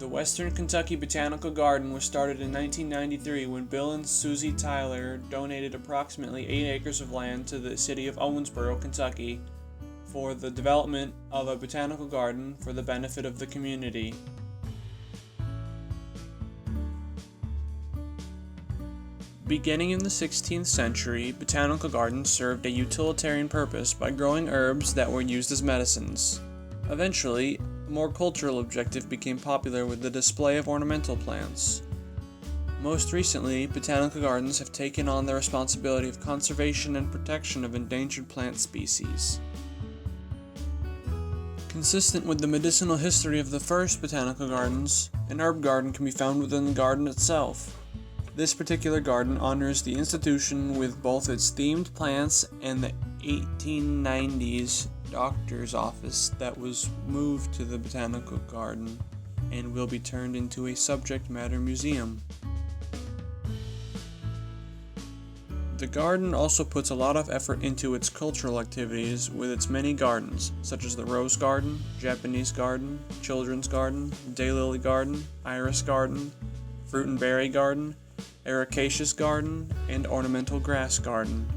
The Western Kentucky Botanical Garden was started in 1993 when Bill and Susie Tyler donated approximately 8 acres of land to the city of Owensboro, Kentucky, for the development of a botanical garden for the benefit of the community. Beginning in the 16th century, botanical gardens served a utilitarian purpose by growing herbs that were used as medicines. Eventually, a more cultural objective became popular with the display of ornamental plants. Most recently, botanical gardens have taken on the responsibility of conservation and protection of endangered plant species. Consistent with the medicinal history of the first botanical gardens, an herb garden can be found within the garden itself. This particular garden honors the institution with both its themed plants and the 1890s doctor's office that was moved to the botanical garden and will be turned into a subject matter museum. The garden also puts a lot of effort into its cultural activities with its many gardens, such as the Rose Garden, Japanese Garden, Children's Garden, Daylily Garden, Iris Garden, Fruit and Berry Garden, Ericaceous Garden, and Ornamental Grass Garden.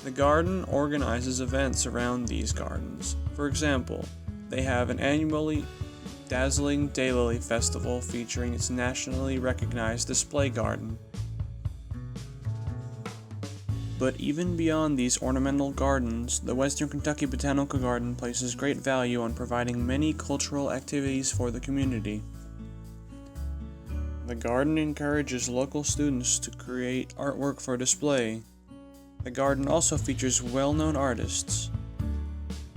The garden organizes events around these gardens. For example, they have an annually dazzling Daylily Festival featuring its nationally recognized display garden. But even beyond these ornamental gardens, the Western Kentucky Botanical Garden places great value on providing many cultural activities for the community. The garden encourages local students to create artwork for display. The garden also features well-known artists.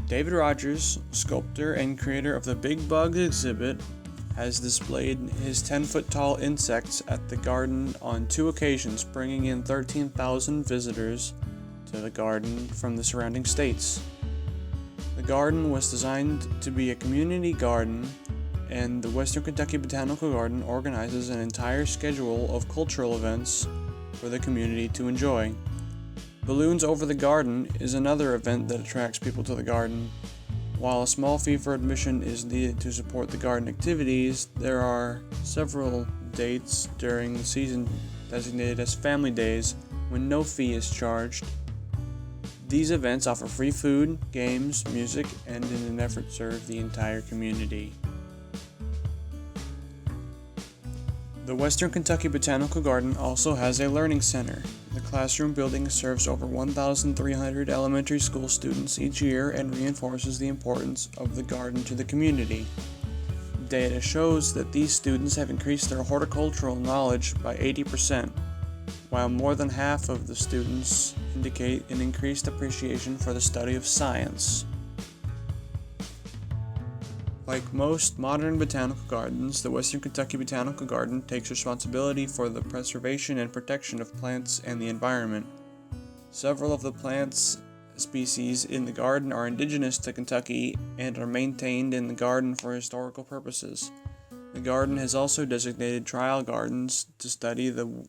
David Rogers, sculptor and creator of the Big Bugs exhibit, has displayed his 10-foot-tall insects at the garden on 2 occasions, bringing in 13,000 visitors to the garden from the surrounding states. The garden was designed to be a community garden, and the Western Kentucky Botanical Garden organizes an entire schedule of cultural events for the community to enjoy. Balloons Over the Garden is another event that attracts people to the garden. While a small fee for admission is needed to support the garden activities, there are several dates during the season designated as family days when no fee is charged. These events offer free food, games, music, and in an effort serve the entire community. The Western Kentucky Botanical Garden also has a learning center. The classroom building serves over 1,300 elementary school students each year and reinforces the importance of the garden to the community. Data shows that these students have increased their horticultural knowledge by 80%, while more than half of the students indicate an increased appreciation for the study of science. Like most modern botanical gardens, the Western Kentucky Botanical Garden takes responsibility for the preservation and protection of plants and the environment. Several of the plants species in the garden are indigenous to Kentucky and are maintained in the garden for historical purposes. The garden has also designated trial gardens to study the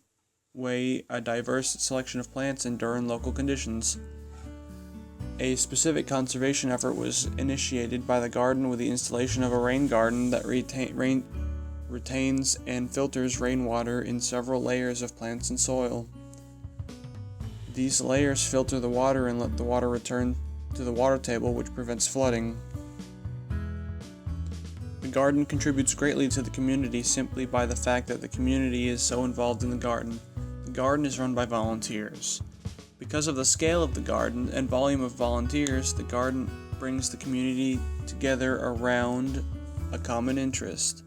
way a diverse selection of plants endure in local conditions. A specific conservation effort was initiated by the garden with the installation of a rain garden that retains and filters rainwater in several layers of plants and soil. These layers filter the water and let the water return to the water table, which prevents flooding. The garden contributes greatly to the community simply by the fact that the community is so involved in the garden. The garden is run by volunteers. Because of the scale of the garden and volume of volunteers, the garden brings the community together around a common interest.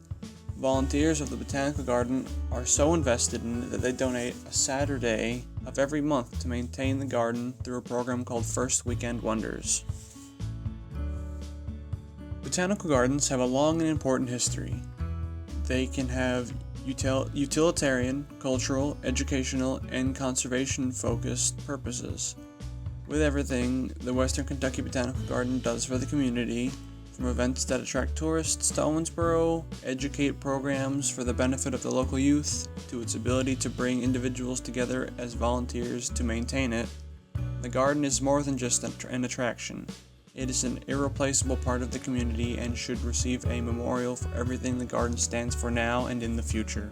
Volunteers of the Botanical Garden are so invested in it that they donate a Saturday of every month to maintain the garden through a program called First Weekend Wonders. Botanical gardens have a long and important history. They can have utilitarian, cultural, educational, and conservation-focused purposes. With everything the Western Kentucky Botanical Garden does for the community, from events that attract tourists to Owensboro, educate programs for the benefit of the local youth, to its ability to bring individuals together as volunteers to maintain it, the garden is more than just an attraction. It is an irreplaceable part of the community and should receive a memorial for everything the garden stands for now and in the future.